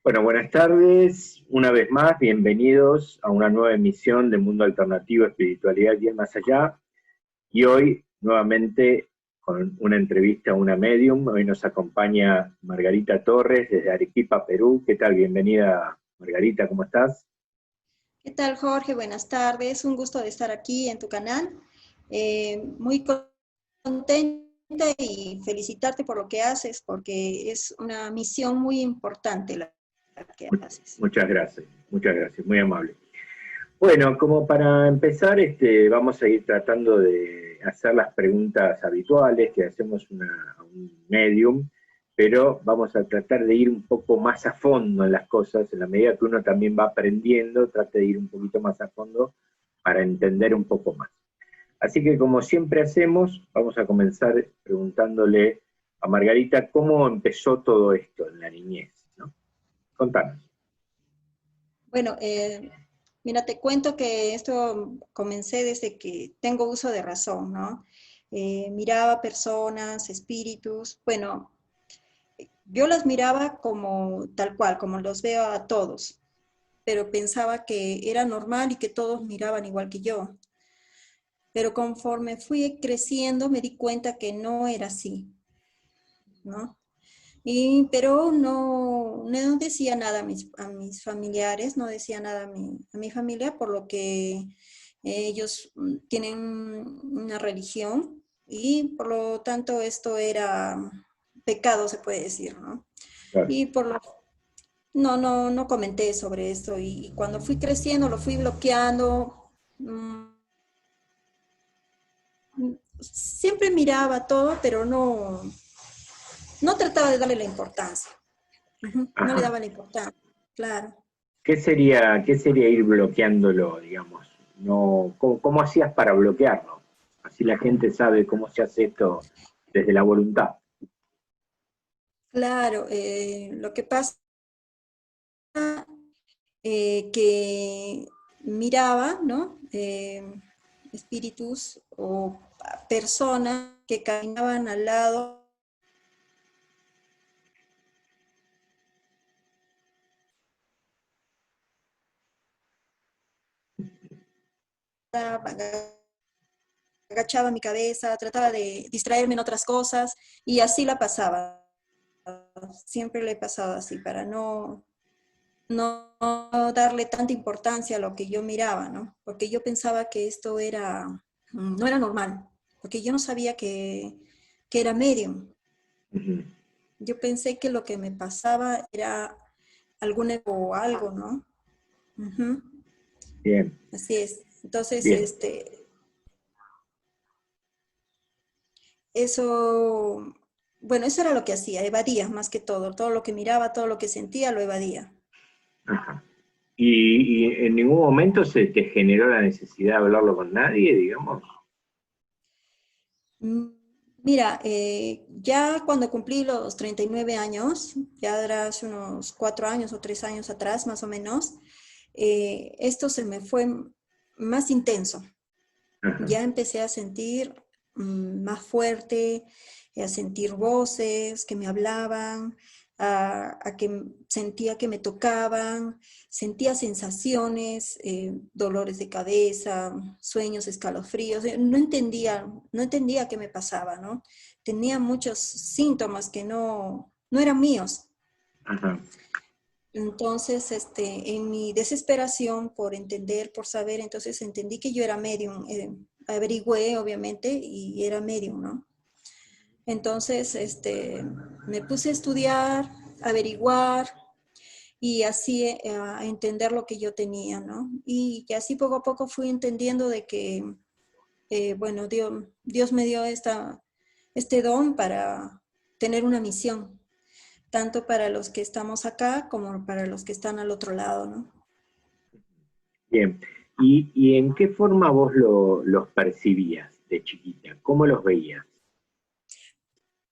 Bueno, buenas tardes. Una vez más, bienvenidos a una nueva emisión de Mundo Alternativo, Espiritualidad y el Más Allá. Y hoy, nuevamente, con una entrevista a una medium. Hoy nos acompaña Margarita Torres desde Arequipa, Perú. ¿Qué tal? Bienvenida, Margarita, ¿cómo estás? ¿Qué tal, Jorge? Buenas tardes. Un gusto de estar aquí en tu canal. Muy contenta y felicitarte por lo que haces, porque es una misión muy importante la que haces. Muchas gracias, muy amable. Bueno, como para empezar, vamos a ir tratando de hacer las preguntas habituales que hacemos a un medium, pero vamos a tratar de ir un poco más a fondo en las cosas, en la medida que uno también va aprendiendo, trate de ir un poquito más a fondo para entender un poco más. Así que como siempre hacemos, vamos a comenzar preguntándole a Margarita cómo empezó todo esto en la niñez, ¿no? Contanos. Bueno, mira, te cuento que esto comencé desde que tengo uso de razón, ¿no? Miraba personas, espíritus, bueno, yo las miraba como tal cual, como los veo a todos, pero pensaba que era normal y que todos miraban igual que yo. Pero conforme fui creciendo me di cuenta que no era así, ¿no? Pero no decía nada a mis familiares, no decía nada a mi familia, por lo que ellos tienen una religión y por lo tanto esto era pecado, se puede decir, ¿no? Claro. Y por lo no comenté sobre esto y cuando fui creciendo lo fui bloqueando. Siempre miraba todo, pero no trataba de darle la importancia. No le Ajá. daba la importancia, claro. ¿Qué sería ir bloqueándolo, digamos? No, ¿cómo hacías para bloquearlo? Así la gente sabe cómo se hace esto desde la voluntad. Claro, lo que pasa que miraba, ¿no? Espíritus o personas que caminaban al lado, agachaba mi cabeza, trataba de distraerme en otras cosas y así la pasaba. Siempre le he pasado así para no darle tanta importancia a lo que yo miraba, ¿no? Porque yo pensaba que esto no era normal, porque yo no sabía que era medium. Ujú. Yo pensé que lo que me pasaba era o algo, ¿no? Ujú. Bien, Así es. Entonces, bien. eso, bueno, eso era lo que hacía, evadía más que todo lo que miraba, todo lo que sentía, lo evadía. Ajá. ¿Y en ningún momento se te generó la necesidad de hablarlo con nadie, digamos? Mm, Mira, ya cuando cumplí los 39 años, ya era hace unos 4 años o 3 años atrás, más o menos, esto se me fue más intenso. Ajá. Ya empecé a sentir más fuerte, a sentir voces que me hablaban, a que sentía que me tocaban, sentía sensaciones, dolores de cabeza, sueños, escalofríos. No entendía qué me pasaba, ¿no? Tenía muchos síntomas que no eran míos. Ajá. Entonces, en mi desesperación por entender, por saber, entonces entendí que yo era medium. Averigüé, obviamente, y era medium, ¿no? Entonces, me puse a estudiar, averiguar y así a entender lo que yo tenía, ¿no? Y así poco a poco fui entendiendo de que, bueno, Dios me dio este don para tener una misión, tanto para los que estamos acá como para los que están al otro lado, ¿no? Bien. ¿Y en qué forma vos los percibías de chiquita? ¿Cómo los veías?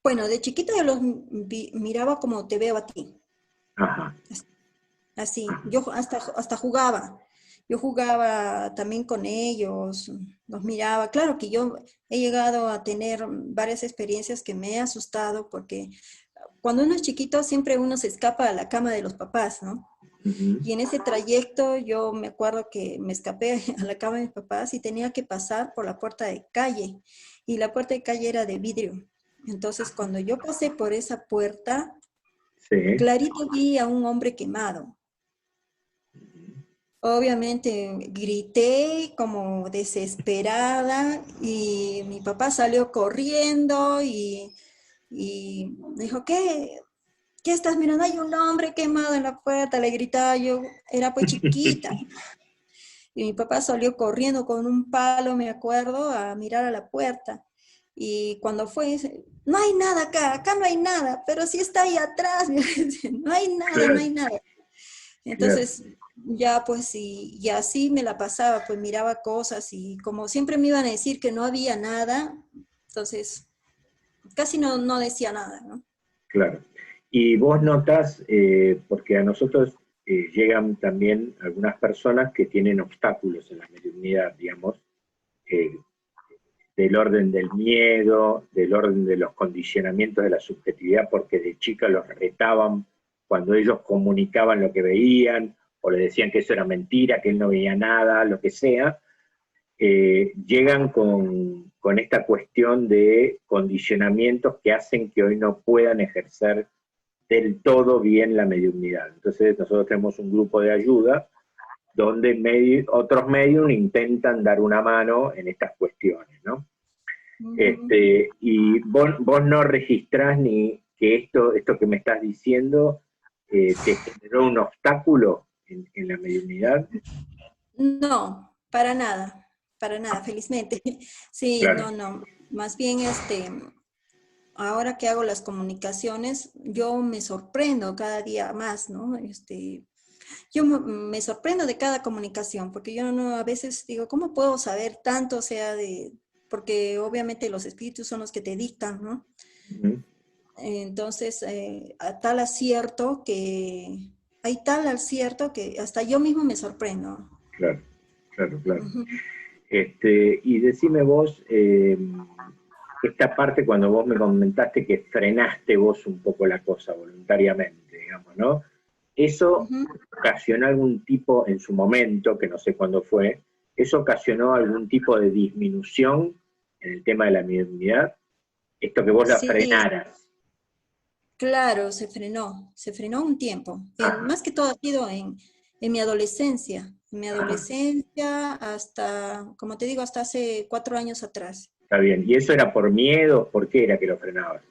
Bueno, de chiquita yo los miraba como te veo a ti, Ajá. así. Ajá. Yo hasta jugaba. Yo jugaba también con ellos, los miraba. Claro que yo he llegado a tener varias experiencias que me he asustado porque cuando uno es chiquito siempre uno se escapa a la cama de los papás, ¿no? Ujú. Y en ese trayecto yo me acuerdo que me escapé a la cama de mis papás y tenía que pasar por la puerta de calle. Y la puerta de calle era de vidrio. Entonces, cuando yo pasé por esa puerta, Sí. clarito vi a un hombre quemado. Obviamente grité como desesperada y mi papá salió corriendo y me dijo, ¿qué estás mirando? Hay un hombre quemado en la puerta, le gritaba yo, era pues chiquita. Y mi papá salió corriendo con un palo, me acuerdo, a mirar a la puerta. Y cuando fue, dice, no hay nada acá, acá no hay nada, pero sí está ahí atrás, me dice, no hay nada, no Claro, hay nada. claro. Entonces, ya pues, y así me la pasaba, pues miraba cosas y como siempre me iban a decir que no había nada, entonces casi no decía nada, ¿no? Claro. Y vos notas, porque a nosotros llegan también algunas personas que tienen obstáculos en la mediunidad, digamos, eh, del orden del miedo, del orden de los condicionamientos de la subjetividad, porque de chica los retaban cuando ellos comunicaban lo que veían, o le decían que eso era mentira, que él no veía nada, lo que sea, llegan con esta cuestión de condicionamientos que hacen que hoy no puedan ejercer del todo bien la mediunidad. Entonces nosotros tenemos un grupo de ayuda donde otros medios intentan dar una mano en estas cuestiones, ¿no? Ujú. Y vos no registrás ni que esto que me estás diciendo te generó un obstáculo en la mediunidad. No, para nada, felizmente. Sí, Claro, no. Más bien, ahora que hago las comunicaciones, yo me sorprendo cada día más, ¿no? Yo me sorprendo de cada comunicación, porque yo no, a veces digo, ¿cómo puedo saber tanto, o sea, porque obviamente los espíritus son los que te dictan, ¿no? uh-huh. Entonces, hay tal acierto que hasta yo mismo me sorprendo. Claro, claro, claro. Ujú. Y decime vos, esta parte cuando vos me comentaste que frenaste vos un poco la cosa voluntariamente, digamos, ¿no? ¿Eso Ujú. ocasionó algún tipo, en su momento, que no sé cuándo fue, eso ocasionó algún tipo de disminución en el tema de la mediunidad? Esto que vos la Sí, frenaras. claro, se frenó un tiempo. Ajá, Más que todo ha sido en mi adolescencia. En mi ajá, adolescencia hasta, como te digo, hasta hace 4 años atrás. está bien. ¿Y eso era por miedo? ¿Por qué era que lo frenabas?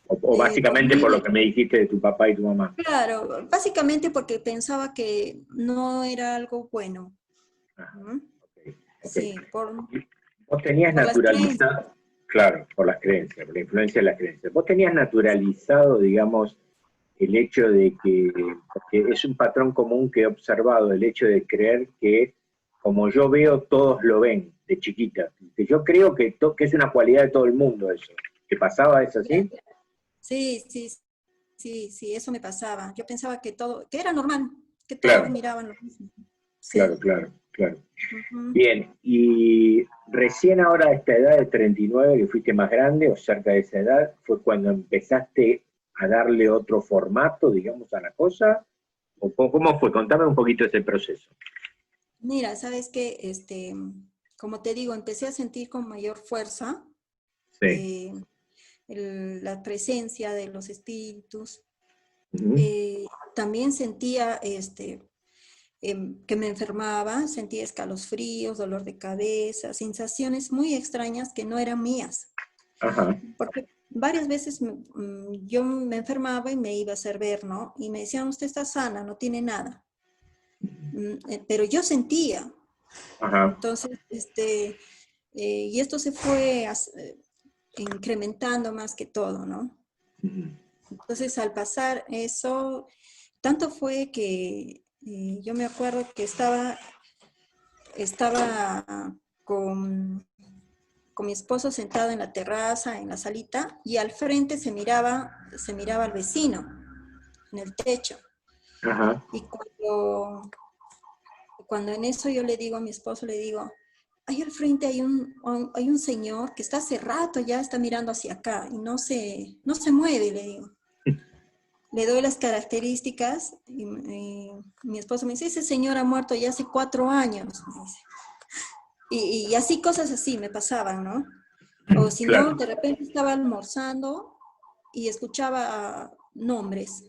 O Por básicamente por lo mí, que me dijiste de tu papá y tu mamá. claro, básicamente porque pensaba que no era algo bueno. Ajá, ¿No? ok, ok. Sí, Vos tenías por las creencias. naturalizado, claro, por las creencias, por la influencia de las creencias. Vos tenías naturalizado, digamos, el hecho de que, porque es un patrón común que he observado, el hecho de creer que como yo veo, todos lo ven, de chiquita. Que yo creo que es una cualidad de todo el mundo eso. ¿Qué pasaba? ¿Es así? Sí, sí, eso me pasaba. Yo pensaba que era normal, que todos Claro, miraban lo mismo. claro, Sí. claro, claro. Ujú. Bien, y recién ahora a esta edad de 39, que fuiste más grande o cerca de esa edad, fue cuando empezaste a darle otro formato, digamos, a la cosa. ¿O cómo fue? Contame un poquito ese proceso. Mira, sabes que, como te digo, empecé a sentir con mayor fuerza Sí. eh, la presencia de los espíritus. Ujú. También sentía que me enfermaba, sentía escalofríos, dolor de cabeza, sensaciones muy extrañas que no eran mías. Ajá. Porque varias veces yo me enfermaba y me iba a hacer ver, ¿no? Y me decían, usted está sana, no tiene nada. Pero yo sentía. Ajá. Entonces, y esto se fue incrementando más que todo, ¿no? Ujú. Entonces, al pasar eso, tanto fue que yo me acuerdo que estaba con mi esposo sentado en la terraza, en la salita, y al frente se miraba al vecino en el techo. Ajá. Y cuando en eso yo le digo a mi esposo, le digo, ahí al frente hay un señor que está hace rato ya está mirando hacia acá y no se mueve, le digo. le doy las características y mi esposo me dice, ese señor ha muerto ya hace 4 años, me dice. Y así, cosas así me pasaban, ¿no? O si no, Claro. de repente estaba almorzando y escuchaba nombres,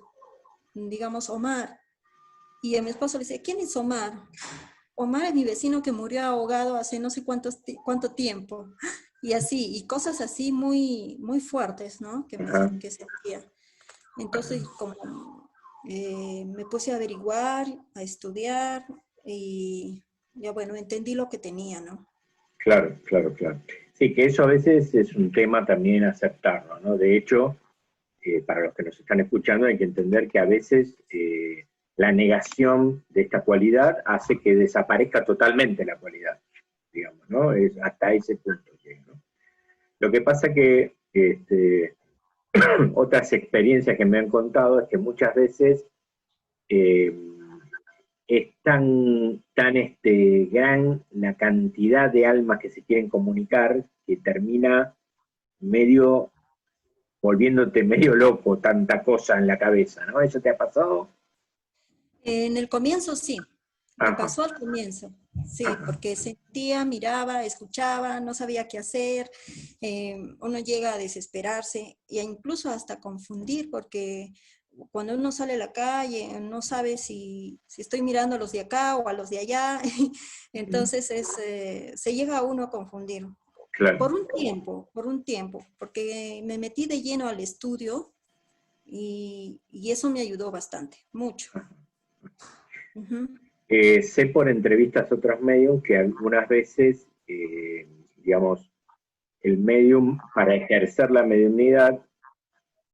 digamos Omar. Y a mi esposo le decía, ¿quién es Omar? Omar es mi vecino que murió ahogado hace no sé cuánto tiempo. Y así, y cosas así muy, muy fuertes, ¿no? Ajá. Que sentía. Entonces, como me puse a averiguar, a estudiar y ya bueno, entendí lo que tenía, ¿no? Claro, claro, claro. Sí, que eso a veces es un tema también aceptarlo, ¿no? De hecho, para los que nos están escuchando hay que entender que a veces la negación de esta cualidad hace que desaparezca totalmente la cualidad, digamos, ¿no? Es hasta ese punto llega, ¿no? Lo que pasa que otras experiencias que me han contado es que muchas veces eh, es tan gran la cantidad de almas que se quieren comunicar que termina medio volviéndote medio loco, tanta cosa en la cabeza, ¿no? ¿Eso te ha pasado? En el comienzo sí, me Ajá, pasó al comienzo, sí, ajá. porque sentía, miraba, escuchaba, no sabía qué hacer, uno llega a desesperarse e incluso hasta confundir, porque cuando uno sale a la calle no sabe si estoy mirando a los de acá o a los de allá, entonces se llega a uno a confundir. Claro. Por un tiempo, porque me metí de lleno al estudio y eso me ayudó bastante, mucho. Ujú. Sé por entrevistas a otros medios que algunas veces, digamos, el medium para ejercer la mediunidad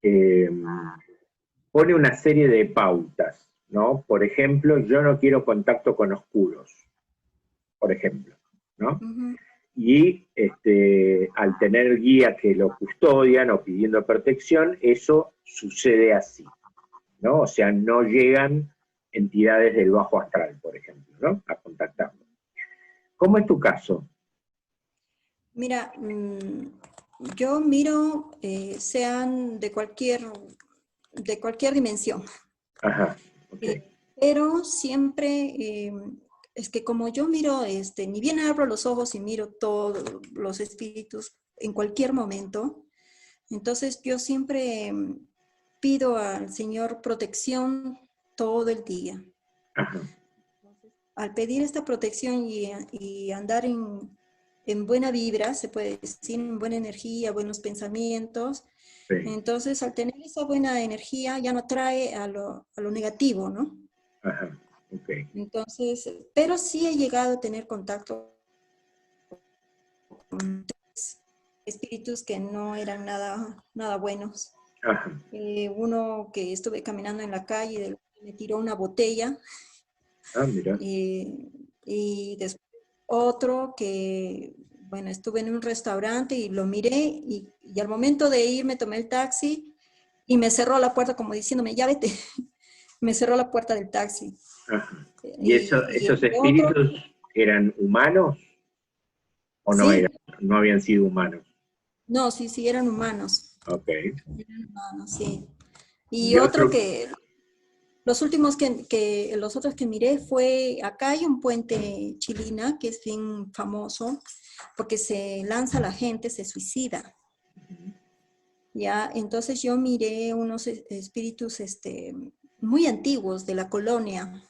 eh, pone una serie de pautas, ¿no? Por ejemplo, yo no quiero contacto con oscuros, por ejemplo, ¿no? Ujú. Y al tener guías que lo custodian o pidiendo protección, eso sucede así, ¿no? O sea, no llegan entidades del bajo astral, por ejemplo, ¿no? A contactarlo. ¿Cómo es tu caso? Mira, yo miro, sean de cualquier dimensión, Ajá, ok. pero siempre es que como yo miro, ni bien abro los ojos y miro todos los espíritus en cualquier momento, entonces yo siempre pido al Señor protección todo el día. Ajá, Al pedir esta protección y andar en buena vibra, se puede decir, en buena energía, buenos pensamientos, sí, entonces al tener esa buena energía ya no trae a lo negativo, ¿no? ajá, ok. Entonces, pero sí he llegado a tener contacto con espíritus que no eran nada buenos. Ajá, Uno que estuve caminando en la calle, me tiró una botella. ah, mira, Y después otro que, bueno, estuve en un restaurante y lo miré y al momento de ir me tomé el taxi y me cerró la puerta como diciéndome, ya vete, me cerró la puerta del taxi. ajá. ¿Y Y esos el otro, espíritus eran humanos o no eran, sí, no habían sido humanos? no, sí, sí, Ok. eran humanos, sí. Y Y otro otro, que, los otros que miré fue, acá hay un puente Chilina que es bien famoso porque se lanza la gente, se suicida. Ya, entonces yo miré unos espíritus muy antiguos de la colonia.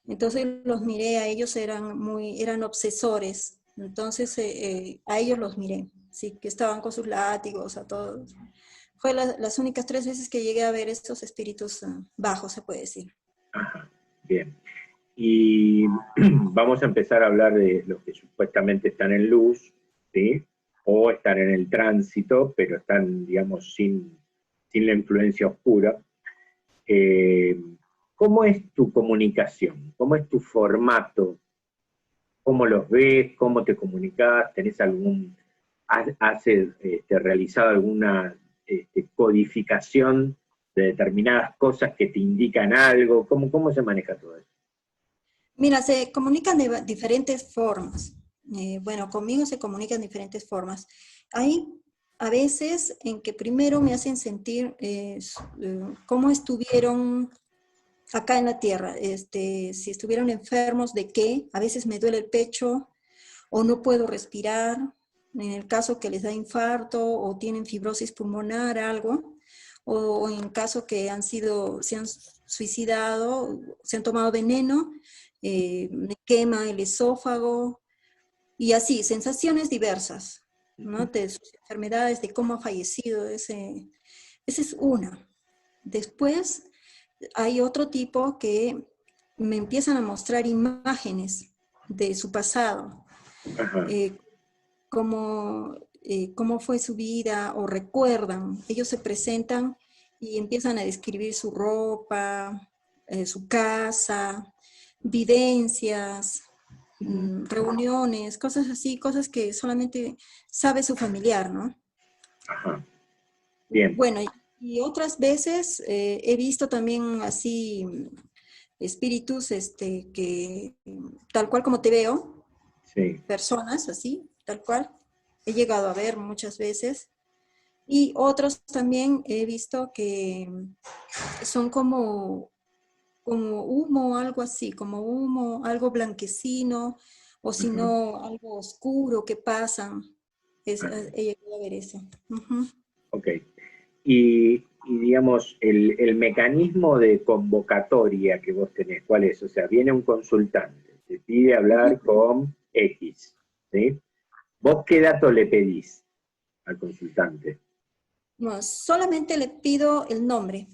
Entonces los miré, a ellos eran obsesores. Entonces a ellos los miré, sí, que estaban con sus látigos, a todos. Fue las únicas 3 veces que llegué a ver estos espíritus bajos, se puede decir. ajá, bien. Y vamos a empezar a hablar de los que supuestamente están en luz, ¿sí? O están en el tránsito, pero están, digamos, sin la influencia oscura. Eh, ¿Cómo es tu comunicación? ¿Cómo es tu formato? ¿Cómo los ves? ¿Cómo te comunicas? ¿Tenés has realizado alguna codificación de determinadas cosas que te indican algo? ¿Cómo se maneja todo eso? Mira, se comunican de diferentes formas. Bueno, conmigo se comunican de diferentes formas. Hay a veces en que primero me hacen sentir cómo estuvieron acá en la tierra, si estuvieron enfermos de qué, a veces me duele el pecho o no puedo respirar, en el caso que les da infarto o tienen fibrosis pulmonar, algo, o en caso que se han suicidado, se han tomado veneno, me quema el esófago, y así, sensaciones diversas, ¿no? De sus enfermedades, de cómo ha fallecido, esa es una. Después hay otro tipo que me empiezan a mostrar imágenes de su pasado, cómo fue su vida, o recuerdan, ellos se presentan y empiezan a describir su ropa, su casa, vivencias, reuniones, cosas así, cosas que solamente sabe su familiar, ¿no? Ajá. Bien. Bueno, y otras veces he visto también así espíritus que tal cual como te veo, Sí. personas así, tal cual, he llegado a ver muchas veces, y otros también he visto que son como humo, algo así, como humo, algo blanquecino, o si no, algo oscuro que pasan. He llegado a ver eso. Ok. Y digamos, el mecanismo de convocatoria que vos tenés, ¿cuál es? O sea, viene un consultante, te pide hablar con X, ¿sí? ¿Vos qué dato le pedís al consultante? No, solamente le pido el nombre,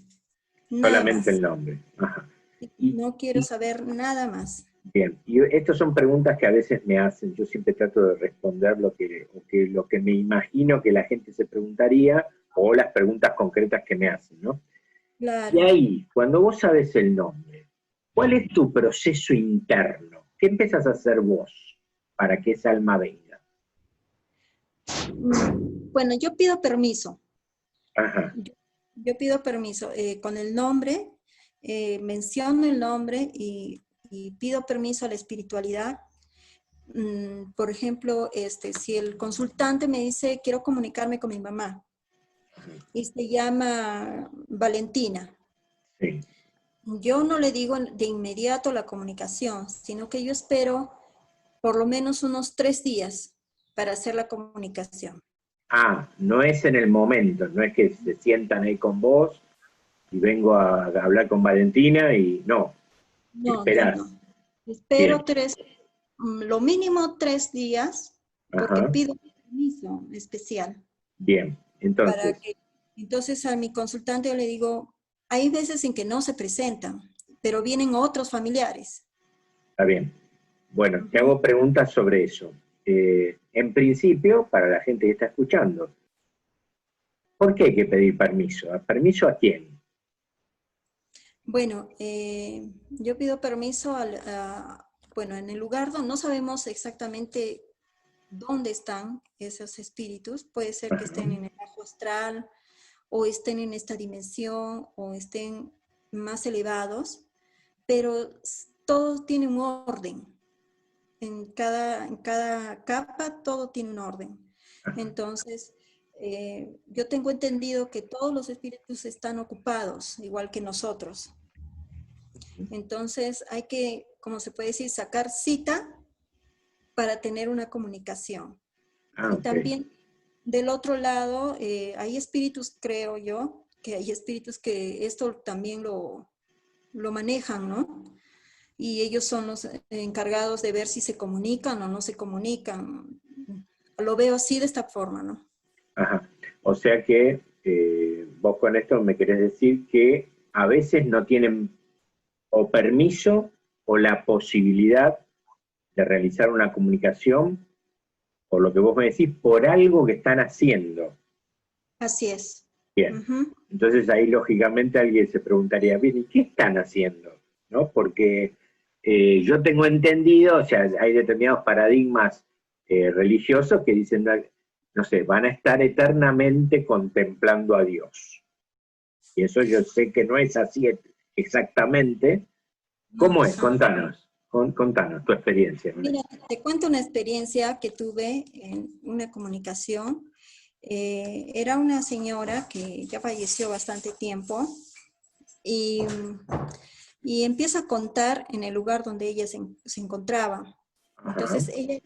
nada Solamente más. el nombre. Ajá. Y, No quiero y saber nada más. bien, y estas son preguntas que a veces me hacen, yo siempre trato de responder lo que me imagino que la gente se preguntaría o las preguntas concretas que me hacen, ¿no? Y Claro. ahí, cuando vos sabes el nombre, ¿cuál es tu proceso interno? ¿Qué empezás a hacer vos para que esa alma venga? Bueno, yo pido permiso. Ajá. Yo pido permiso con el nombre, menciono el nombre y pido permiso a la espiritualidad. Por ejemplo, si el consultante me dice, quiero comunicarme con mi mamá, y se llama Valentina, Sí. yo no le digo de inmediato la comunicación, sino que yo espero por lo menos unos 3 días para hacer la comunicación. Ah, no es en el momento, no es que se sientan ahí con vos y vengo a hablar con Valentina y no, No, no, esperás. no. Espero Bien. lo mínimo 3 días, porque Ajá. pido permiso especial Bien. para Entonces, que, entonces a mi consultante yo le digo, hay veces en que no se presentan, pero vienen otros familiares. está bien. Bueno, te Ujú. hago preguntas sobre eso. En principio, para la gente que está escuchando, ¿por qué hay que pedir permiso? ¿Permiso a quién? Bueno, yo pido permiso bueno, en el lugar donde no sabemos exactamente dónde están esos espíritus, puede ser que Ajá. estén en el bajo astral, o estén en esta dimensión, o estén más elevados, pero todo tiene un orden. En cada capa todo tiene un orden. Entonces, yo tengo entendido que todos los espíritus están ocupados, igual que nosotros. Entonces, hay que, como se puede decir, sacar cita para tener una comunicación. Ah, Y ok. también del otro lado, hay espíritus, creo yo, que hay espíritus que esto también lo manejan, ¿no? Y ellos son los encargados de ver si se comunican o no se comunican. Lo veo así de esta forma, ¿no? Ajá. O sea que vos con esto me querés decir que a veces no tienen o permiso o la posibilidad de realizar una comunicación, por lo que vos me decís, por algo que están haciendo. Así es. Bien. Ujú. Entonces ahí lógicamente alguien se preguntaría, bien, ¿y qué están haciendo? ¿No? Porque yo tengo entendido, o sea, hay determinados paradigmas religiosos que dicen, no sé, van a estar eternamente contemplando a Dios. Y eso yo sé que no es así exactamente. No, ¿Cómo es? ajá. Contanos, contanos tu experiencia con Mira, eso. te cuento una experiencia que tuve en una comunicación. era una señora que ya falleció bastante tiempo y, y empieza a contar en el lugar donde ella se encontraba. Ajá, Entonces ella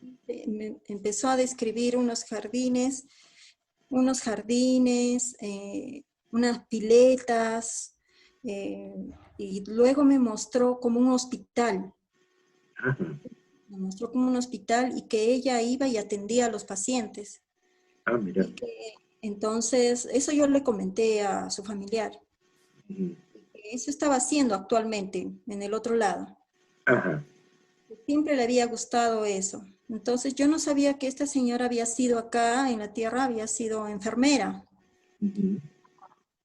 empezó a describir unos jardines, unas piletas, eh, y luego me mostró como un hospital. ajá. Me mostró como un hospital y que ella iba y atendía a los pacientes. Ah, mira. Y que entonces, eso yo le comenté a su familiar. Ujú. Eso estaba haciendo actualmente en el otro lado. Ajá. Siempre le había gustado eso. Entonces yo no sabía que esta señora había sido acá en la tierra, había sido enfermera. Ujú.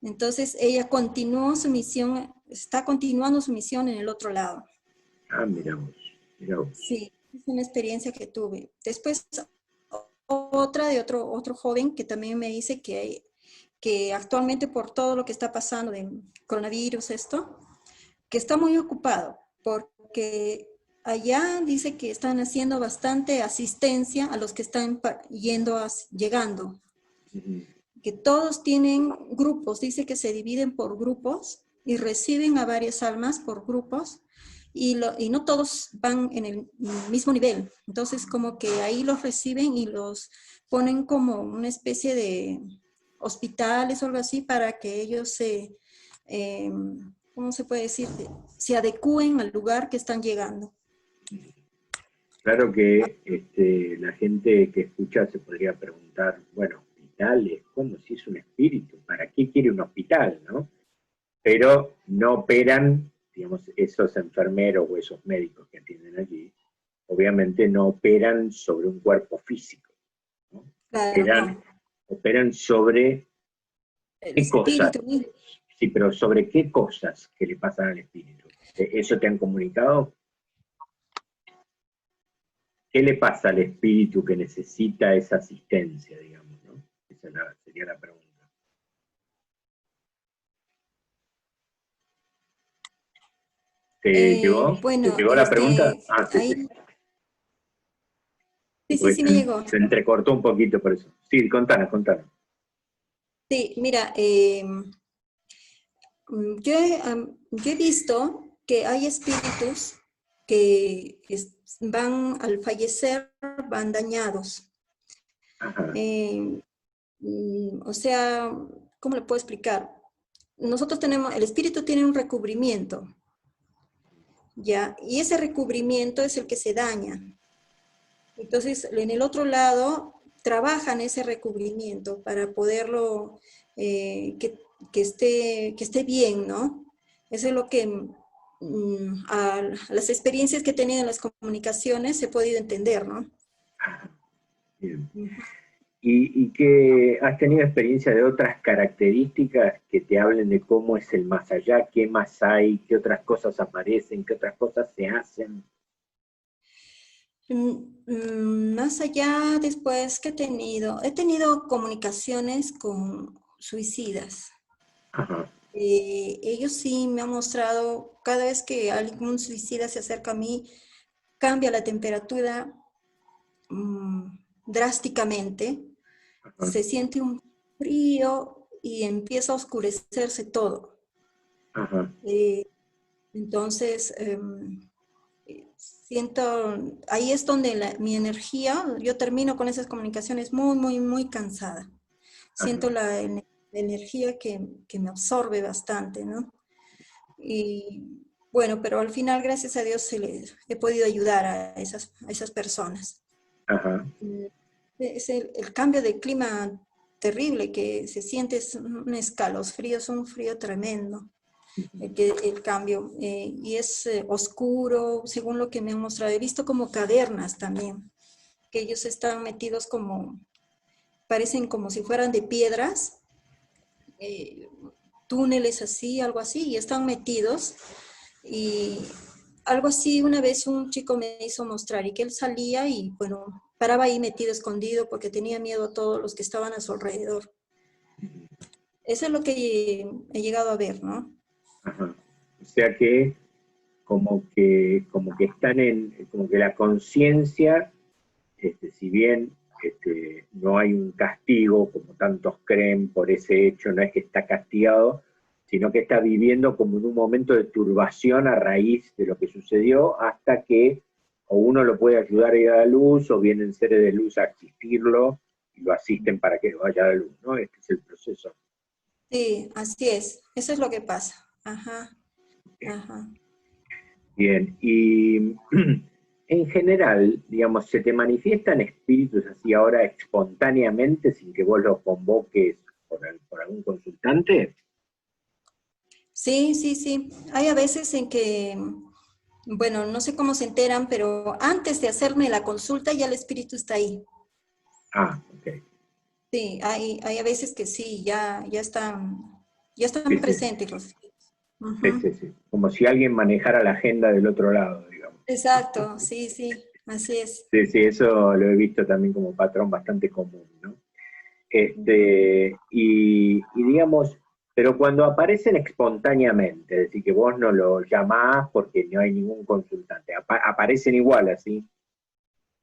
Entonces ella continuó su misión, está continuando su misión en el otro lado. Ah, mira vos, mira vos. Sí, es una experiencia que tuve. Después otra de otro joven que también me dice que actualmente por todo lo que está pasando de coronavirus, esto, que está muy ocupado porque allá dice que están haciendo bastante asistencia a los que están llegando, Ujú. que todos tienen grupos, dice que se dividen por grupos y reciben a varias almas por grupos y no todos van en el mismo nivel. Entonces como que ahí los reciben y los ponen como una especie de hospitales o algo así para que ellos eh, ¿cómo se puede decir? Se adecúen al lugar que están llegando. Claro que la gente que escucha se podría preguntar, bueno, hospitales, ¿cómo si es un espíritu? ¿Para qué quiere un hospital, no? Pero no operan, digamos, esos enfermeros o esos médicos que atienden allí, obviamente no operan sobre un cuerpo físico, ¿no? Claro, Operan, no. operan sobre El qué cosas, espíritu mismo. sí, pero sobre qué cosas que le pasan al espíritu. ¿Eso te han comunicado? ¿Qué le pasa al espíritu que necesita esa asistencia, digamos, ¿no? Esa sería la pregunta. ¿Te llegó? ¿Te Bueno, llegó la pregunta? Ah, sí, sí. ahí, sí, sí, Porque sí me llegó. se entrecortó un poquito por eso. Sí, contanos, contanos. Sí, mira, yo he visto que hay espíritus que van al fallecer, van dañados. Ajá, Eh, o sea, ¿cómo le puedo explicar? Nosotros tenemos, el espíritu tiene un recubrimiento, ¿ya? Y ese recubrimiento es el que se daña. Entonces, en el otro lado, trabajan ese recubrimiento para poderlo, eh, que, que esté bien, ¿no? Eso es lo que a las experiencias que he tenido en las comunicaciones he podido entender, ¿no? bien. ¿Y que has tenido experiencia de otras características que te hablen de cómo es el más allá, qué más hay, qué otras cosas aparecen, qué otras cosas se hacen? Más allá, después que he tenido comunicaciones con suicidas. Ajá, Ellos sí me han mostrado, cada vez que algún suicida se acerca a mí, cambia la temperatura drásticamente, ajá, se siente un frío y empieza a oscurecerse todo. ajá, Eh, entonces, siento, ahí es donde mi energía, yo termino con esas comunicaciones muy, muy, muy cansada. ajá, Siento la energía que me absorbe bastante, ¿no? Y bueno, pero al final, gracias a Dios, he podido ayudar a esas personas. ajá. Es el cambio de clima terrible que se siente, es un escalofrío, es un frío tremendo el cambio. Y es oscuro, según lo que me han mostrado. He visto como cavernas también, que ellos están metidos como, parecen como si fueran de piedras, eh, túneles así, algo así, y están metidos. Y algo así una vez un chico me hizo mostrar y que él salía y bueno, paraba ahí metido, escondido, porque tenía miedo a todos los que estaban a su alrededor. Eso es lo que he llegado a ver, ¿no? Ajá. O sea que como que están en, como que la conciencia, si bien no hay un castigo, como tantos creen por ese hecho, no es que está castigado, sino que está viviendo como en un momento de turbación a raíz de lo que sucedió, hasta que o uno lo puede ayudar a ir a la luz, o vienen seres de luz a asistirlo, y lo asisten para que vaya a la luz, ¿no? Este es el proceso. Sí, así es. Eso es lo que pasa. Ajá, ajá. Bien, y en general, digamos, ¿se te manifiestan espíritus así ahora espontáneamente, sin que vos los convoques por algún consultante? Sí, sí, sí. Hay a veces en que, bueno, no sé cómo se enteran, pero antes de hacerme la consulta ya el espíritu está ahí. Ah, ok. Sí, hay a veces que sí, ya están Sí, sí, presentes los espíritus. sí, Ujú. sí, sí. Como si alguien manejara la agenda del otro lado, digamos. Exacto, sí, sí, así es. Sí, sí, eso lo he visto también como patrón bastante común, ¿no? Y digamos, pero cuando aparecen espontáneamente, es decir, que vos no lo llamás porque no hay ningún consultante, aparecen igual así.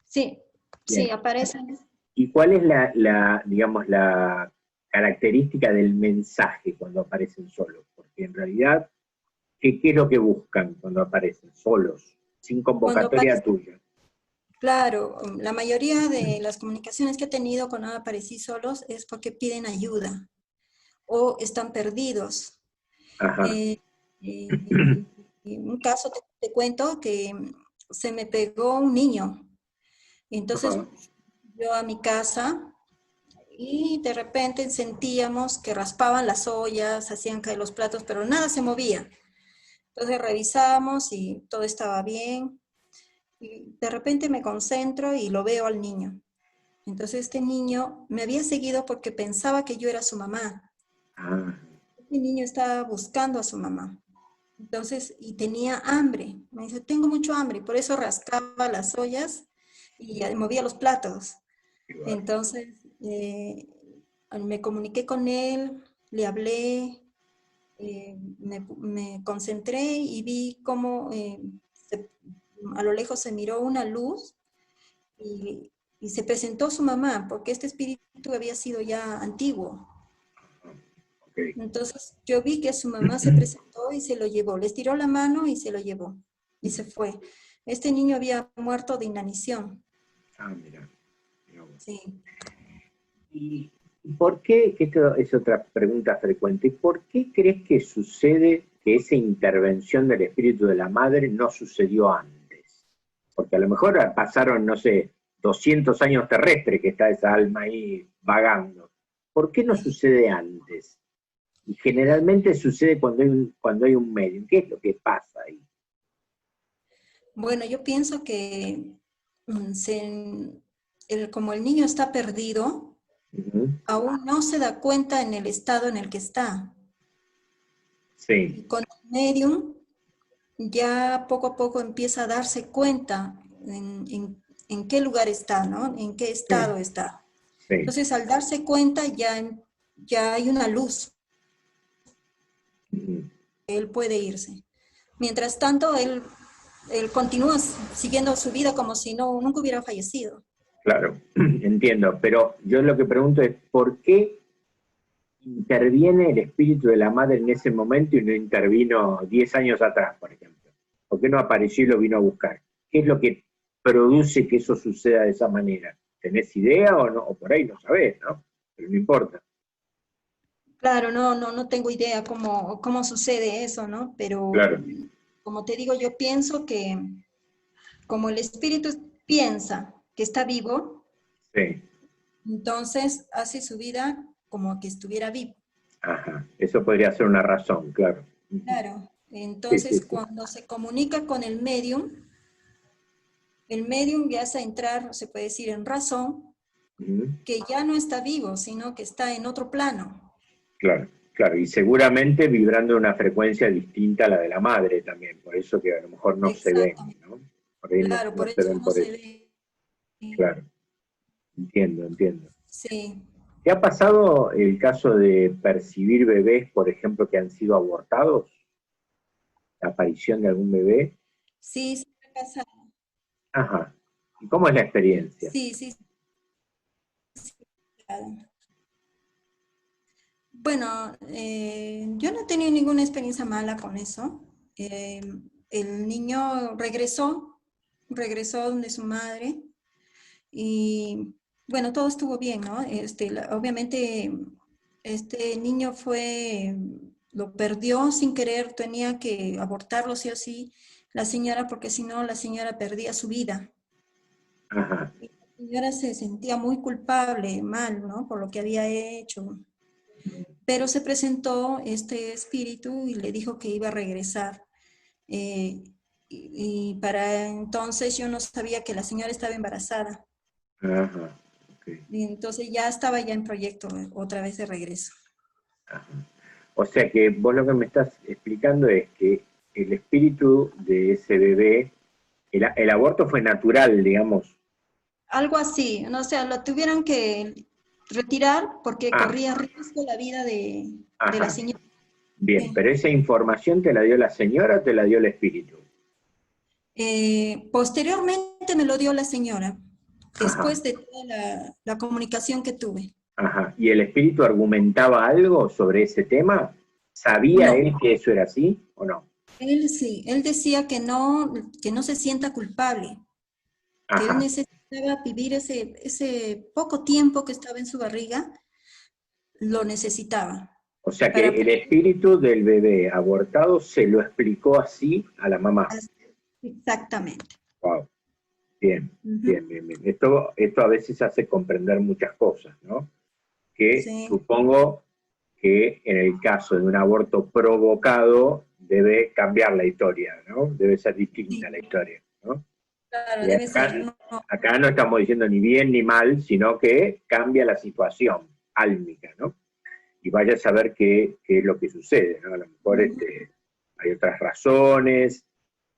Sí, sí, Bien. aparecen. ¿Y cuál es digamos, la característica del mensaje cuando aparecen solos? Porque en realidad, ¿qué es lo que buscan cuando aparecen solos, sin Cuando convocatoria aparecen, tuya? claro, la mayoría de las comunicaciones que he tenido con Aparecí solos es porque piden ayuda o están perdidos. Ajá. Eh, eh, en un caso te cuento que se me pegó un niño. Entonces Ajá. yo a mi casa y de repente sentíamos que raspaban las ollas, hacían caer los platos, pero nada se movía. Entonces revisamos y todo estaba bien. Y de repente me concentro y lo veo al niño. Entonces este niño me había seguido porque pensaba que yo era su mamá. Ah, Este niño estaba buscando a su mamá. Entonces, y tenía hambre. Me dice, tengo mucho hambre. Y por eso rascaba las ollas y movía los platos. igual. Entonces, me comuniqué con él, le hablé, me concentré y vi cómo a lo lejos se miró una luz y se presentó su mamá, porque este espíritu había sido ya antiguo. Ok. Entonces yo vi que su mamá se presentó y se lo llevó, le estiró la mano y se lo llevó y se fue. Este niño había muerto de inanición. Ah, mira. Mira vos. Sí. ¿Y por qué, que esto es otra pregunta frecuente, por qué crees que sucede que esa intervención del espíritu de la madre no sucedió antes? Porque a lo mejor pasaron, no sé, 200 años terrestres que está esa alma ahí vagando. ¿Por qué no sucede antes? Y generalmente sucede cuando hay un medium. ¿Qué es lo que pasa ahí? Bueno, yo pienso que como el niño está perdido, Ujú. aún no se da cuenta en el estado en el que está. Sí, Y con el medium ya poco a poco empieza a darse cuenta en qué lugar está, ¿no? En qué sí, estado está. sí. Entonces, al darse cuenta, ya hay una luz, Ujú. él puede irse. Mientras tanto, él continúa siguiendo su vida como si nunca hubiera fallecido. Claro, entiendo, pero yo lo que pregunto es, ¿por qué interviene el espíritu de la madre en ese momento y no intervino 10 años atrás, por ejemplo? ¿Por qué no apareció y lo vino a buscar? ¿Qué es lo que produce que eso suceda de esa manera? ¿Tenés idea o no? O por ahí no sabés, ¿no? Pero no importa. Claro, no tengo idea cómo sucede eso, ¿no? Pero Claro, como te digo, yo pienso que como el espíritu piensa que está vivo, sí. entonces hace su vida como que estuviera vivo. Ajá. Eso podría ser una razón, claro. Claro. Sí, sí, Entonces, sí. cuando se comunica con el medium ya hace entrar, se puede decir, en razón, Ujú. que ya no está vivo, sino que está en otro plano. Claro, claro, y seguramente vibrando una frecuencia distinta a la de la madre también, por eso que a lo mejor no se ven, Exactamente. ¿no? Por ahí no, Claro, no por se eso ven no por se eso. ve. Claro, entiendo, entiendo. Sí, ¿Te ha pasado el caso de percibir bebés, por ejemplo, que han sido abortados? ¿La aparición de algún bebé? sí, sí me ha pasado. Ajá. ¿Y cómo es la experiencia? Sí, sí. Bueno, yo no he tenido ninguna experiencia mala con eso. El niño regresó donde su madre y bueno, todo estuvo bien, ¿no? Obviamente este niño lo perdió sin querer, tenía que abortarlo sí o sí la señora, porque si no la señora perdía su vida. Ajá. Y la señora se sentía muy culpable, mal, ¿no? Por lo que había hecho. Pero se presentó este espíritu y le dijo que iba a regresar. Eh, y para entonces yo no sabía que la señora estaba embarazada. Ajá. Ok. Y entonces ya estaba ya en proyecto otra vez de regreso. Ajá. O sea que vos lo que me estás explicando es que el espíritu de ese bebé, el aborto fue natural, digamos. Algo así, ¿no? O sea, lo tuvieron que retirar porque Ah, corría riesgo la vida de la ajá. señora. Bien, Sí. pero esa información te la dio la señora o te la dio el espíritu. Posteriormente me lo dio la señora, Ajá, después de toda la comunicación que tuve. ajá. ¿Y el espíritu argumentaba algo sobre ese tema? ¿Sabía No, él que eso era así o no? él sí, él decía que no se sienta culpable, que él Ajá. necesitaba vivir ese poco tiempo que estaba en su barriga, lo necesitaba O sea que para el poder espíritu del bebé abortado se lo explicó así a la mamá. hacer exactamente. Wow. Bien, Ujú. bien, bien, bien. Esto a veces hace comprender muchas cosas, ¿no? Que Sí, supongo que en el caso de un aborto provocado debe cambiar la historia, ¿no? Debe ser distinta la sí, historia, ¿no? claro, Y debe ser. acá, No, no. acá no estamos diciendo ni bien ni mal, sino que cambia la situación álmica, ¿no? Y vaya a saber qué es lo que sucede, ¿no? A lo mejor Ujú. hay otras razones,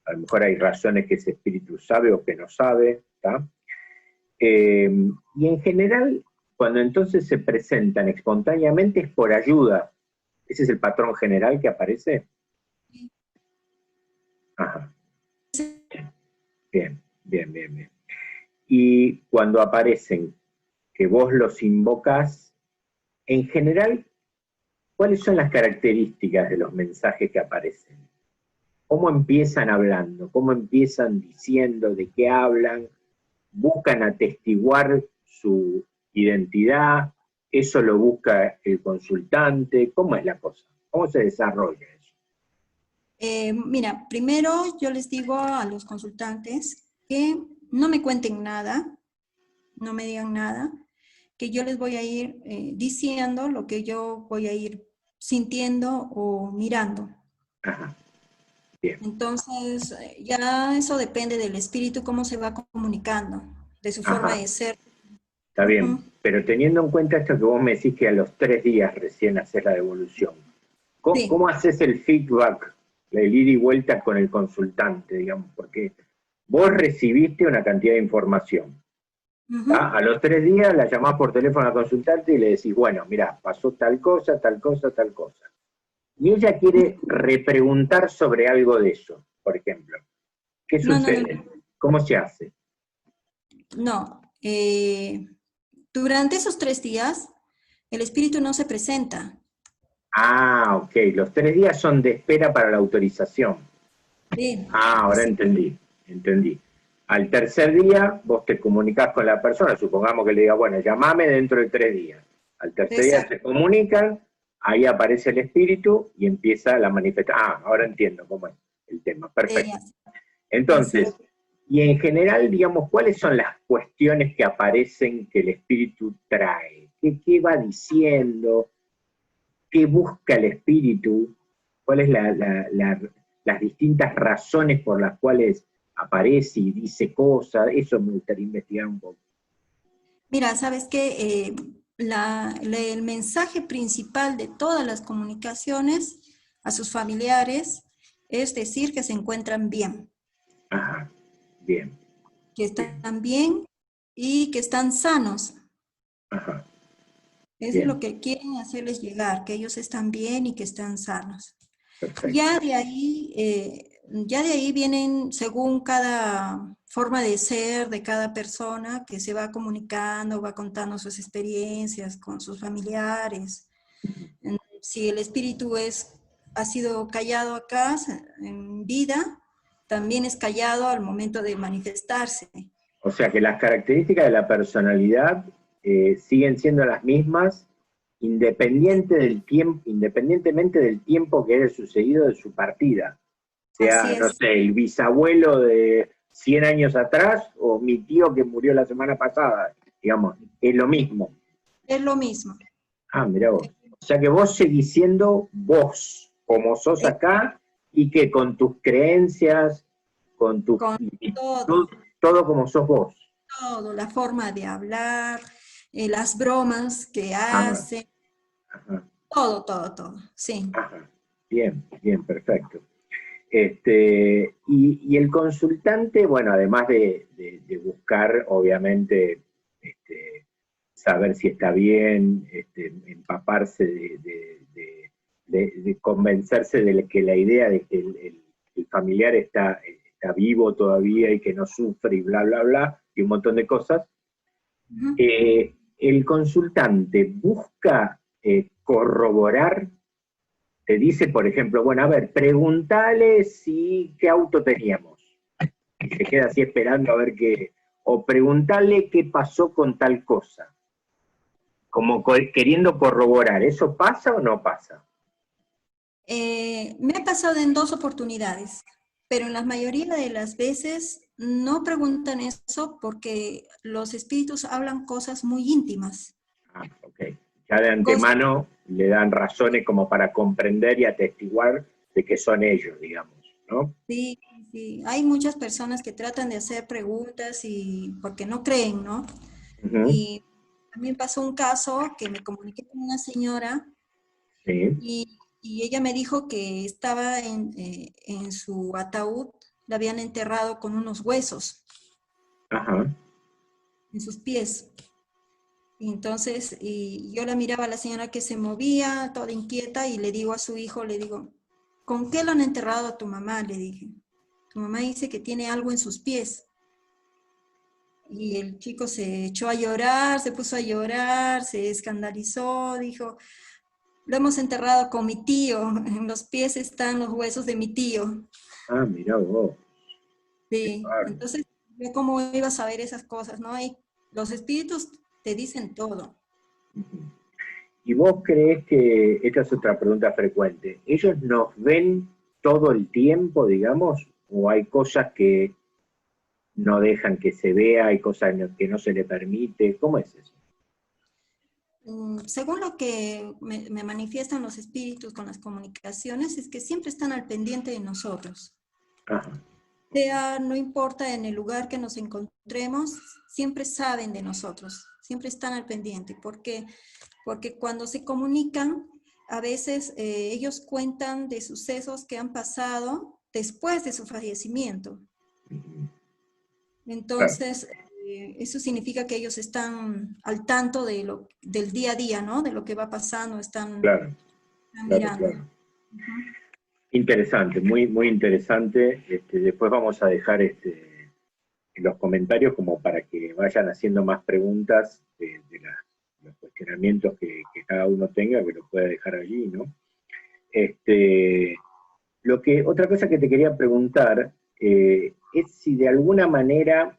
a lo mejor hay razones que ese espíritu sabe o que no sabe, ¿está? Y en general, cuando entonces se presentan espontáneamente es por ayuda. Ese es el patrón general que aparece. Ajá, bien, bien, bien, bien. Y cuando aparecen, que vos los invocás, en general, ¿cuáles son las características de los mensajes que aparecen? ¿Cómo empiezan hablando? ¿Cómo empiezan diciendo? ¿De qué hablan? ¿Buscan atestiguar su identidad? ¿Eso lo busca el consultante? ¿Cómo es la cosa? ¿Cómo se desarrolla eso? Mira, primero yo les digo a los consultantes que no me cuenten nada, no me digan nada, que yo les voy a ir diciendo lo que yo voy a ir sintiendo o mirando. Ajá, bien. Entonces, ya eso depende del espíritu, cómo se va comunicando, de su forma Ajá, de ser. está bien. Ujú. Pero teniendo en cuenta esto que vos me decís que a los 3 días recién haces la devolución, ¿cómo Sí. haces el feedback, el ida y vuelta con el consultante, digamos? Porque vos recibiste una cantidad de información. ¿Tá? Ujú. A los 3 días la llamás por teléfono al consultante y le decís, bueno, mira, pasó tal cosa, tal cosa, tal cosa. Y ella quiere repreguntar sobre algo de eso, por ejemplo. ¿Qué No, no, no, sucede? ¿Cómo se hace? no. Durante esos 3 días, el espíritu no se presenta. Ah, ok, los 3 días son de espera para la autorización. Sí, Ah, ahora así. entendí, entendí. Al tercer día vos te comunicás con la persona, supongamos que le diga, bueno, llamame dentro de 3 días. Al tercer día Exacto. se comunican, ahí aparece el espíritu y empieza la manifestación. Ah, ahora entiendo cómo es el tema, perfecto. Así, así. Entonces, y en general, digamos, ¿cuáles son las cuestiones que aparecen que el espíritu trae? ¿Qué va diciendo? ¿Qué busca el espíritu? ¿Cuáles las distintas razones por las cuales aparece y dice cosas? Eso me gustaría investigar un poco. Mira, sabes que el mensaje principal de todas las comunicaciones a sus familiares es decir que se encuentran bien, Ajá, bien, que bien, están bien y que están sanos. ajá, Eso es lo bien, que quieren hacerles llegar, que ellos están bien y que están sanos. perfecto. Ya de ahí, ya de ahí vienen, según cada forma de ser de cada persona, que se va comunicando, va contando sus experiencias con sus familiares. Si el espíritu ha sido callado acá en vida, también es callado al momento de manifestarse. O sea que las características de la personalidad siguen siendo las mismas independientemente del tiempo que haya sucedido de su partida. Así Sea, no es, sé, el bisabuelo de 100 años atrás o mi tío que murió la semana pasada, digamos, es lo mismo. es lo mismo. Ah, mirá vos. O sea que vos seguís siendo vos, como sos Eh, acá, y que con tus creencias, con tus... Con todo, todo, todo como sos vos. todo, la forma de hablar, las bromas que Ah, hace, ajá, todo, todo, todo, sí. ajá. Bien, bien, perfecto. Y el consultante, bueno, además de buscar, obviamente, saber si está bien, empaparse de convencerse de que la idea de que el familiar está vivo todavía y que no sufre y bla, bla, bla, y un montón de cosas, Ujú. el consultante busca corroborar. Te dice, por ejemplo, bueno, a ver, preguntale si qué auto teníamos. Y se queda así esperando a ver qué. O preguntale qué pasó con tal cosa. Como queriendo corroborar. ¿Eso pasa o no pasa? Me ha pasado en 2 oportunidades, pero en la mayoría de las veces no preguntan eso porque los espíritus hablan cosas muy íntimas. Ah, ok. Ya de Cosas, antemano le dan razones como para comprender y atestiguar de que son ellos, digamos, ¿no? sí, sí. Hay muchas personas que tratan de hacer preguntas y porque no creen, ¿no? Ujú. Y también pasó un caso que me comuniqué con una señora Sí. y ella me dijo que estaba en su ataúd, la habían enterrado con unos huesos Ajá. en sus pies. Y entonces, y yo la miraba a la señora que se movía, toda inquieta, y le digo a su hijo, le digo, ¿con qué lo han enterrado a tu mamá? Le dije. Tu mamá dice que tiene algo en sus pies. Y el chico se echó a llorar, se puso a llorar, se escandalizó, dijo, lo hemos enterrado con mi tío, en los pies están los huesos de mi tío. Ah, mirá vos. Qué Sí, bárbaro. entonces, yo cómo iba a saber esas cosas, ¿no? Y los espíritus te dicen todo. Ujú. ¿Y vos crees que, esta es otra pregunta frecuente, ellos nos ven todo el tiempo, digamos, o hay cosas que no dejan que se vea, hay cosas que no se le permite? ¿Cómo es eso? Según lo que me manifiestan los espíritus con las comunicaciones, es que siempre están al pendiente de nosotros. Ajá, Sea, no importa en el lugar que nos encontremos, siempre saben de nosotros, siempre están al pendiente. ¿Por qué? Porque cuando se comunican, a veces ellos cuentan de sucesos que han pasado después de su fallecimiento. ujú, claro, Entonces, eso significa que ellos están al tanto del día a día, ¿no? De lo que va pasando, claro, están claro, mirando. claro. Ujú. Interesante, muy, muy interesante. Después vamos a dejar en los comentarios como para que vayan haciendo más preguntas los cuestionamientos que cada uno tenga, que lo pueda dejar allí, ¿no? Este, otra cosa que te quería preguntar es si de alguna manera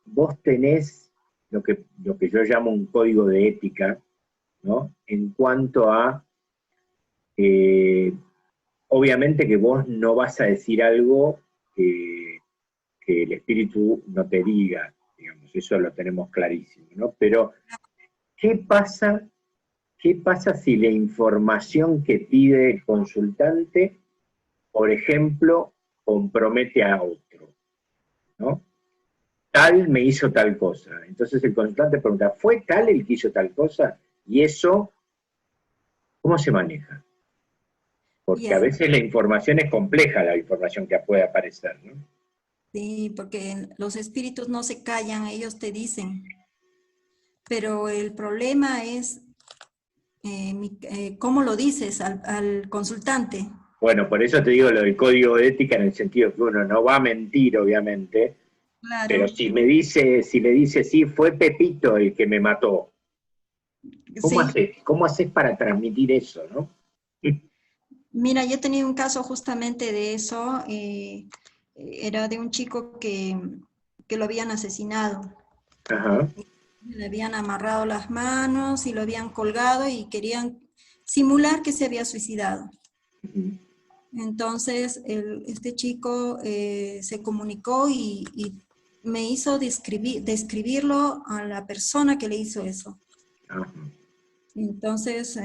vos tenés lo que yo llamo un código de ética, ¿no? En cuanto a, eh, obviamente que vos no vas a decir algo que el espíritu no te diga, digamos, eso lo tenemos clarísimo, ¿no? Pero, ¿qué pasa, qué pasa si la información que pide el consultante, por ejemplo, compromete a otro, ¿no? Tal me hizo tal cosa. Entonces el consultante pregunta, ¿fue tal el que hizo tal cosa? Y eso, ¿cómo se maneja? Porque a Ya, veces la información es compleja, la información que puede aparecer, ¿no? sí, porque los espíritus no se callan, ellos te dicen. Pero el problema es cómo lo dices al consultante. Bueno, por eso te digo lo del código de ética en el sentido que uno no va a mentir, obviamente, pero Claro, si me dice sí, fue Pepito el que me mató, ¿cómo sí. haces? ¿Cómo haces para transmitir eso, no? Mira, yo he tenido un caso justamente de eso. Era de un chico que lo habían asesinado. Ajá. Le habían amarrado las manos y lo habían colgado y querían simular que se había suicidado. Ujú. Entonces, este chico se comunicó y me hizo describirlo a la persona que le hizo eso. Ajá. Entonces,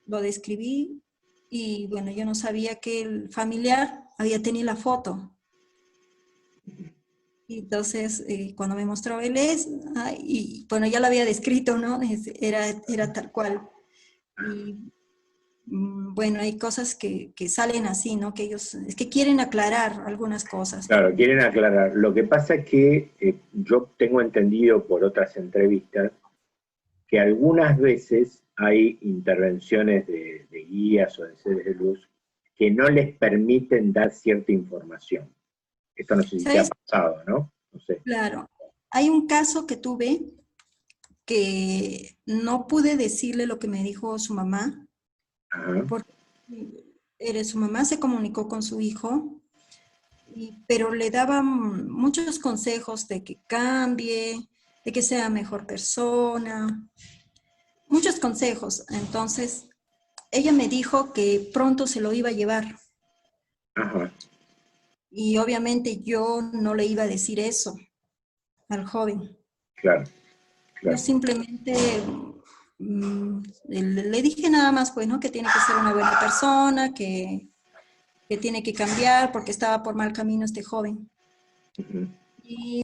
lo describí y bueno, yo no sabía que el familiar había tenido la foto. Y entonces, cuando me mostró él y bueno, ya lo había descrito, ¿no? Era tal cual. Y bueno, hay cosas que salen así, ¿no? Que ellos, es que quieren aclarar algunas cosas. Claro, quieren aclarar. Lo que pasa es que yo tengo entendido por otras entrevistas que algunas veces hay intervenciones de guías o de seres de luz que no les permiten dar cierta información. Esto no sé si te ha ¿Sabes? pasado, ¿no? No sé. Claro. Hay un caso que tuve que no pude decirle lo que me dijo su mamá, Ajá. porque su mamá se comunicó con su hijo, pero le daba muchos consejos de que cambie, de que sea mejor persona, muchos consejos. Entonces, ella me dijo que pronto se lo iba a llevar Ajá. y obviamente yo no le iba a decir eso al joven. Claro, Yo claro. simplemente le dije nada más, pues, ¿no? Que tiene que ser una buena persona, que tiene que cambiar porque estaba por mal camino este joven. Ujú. Y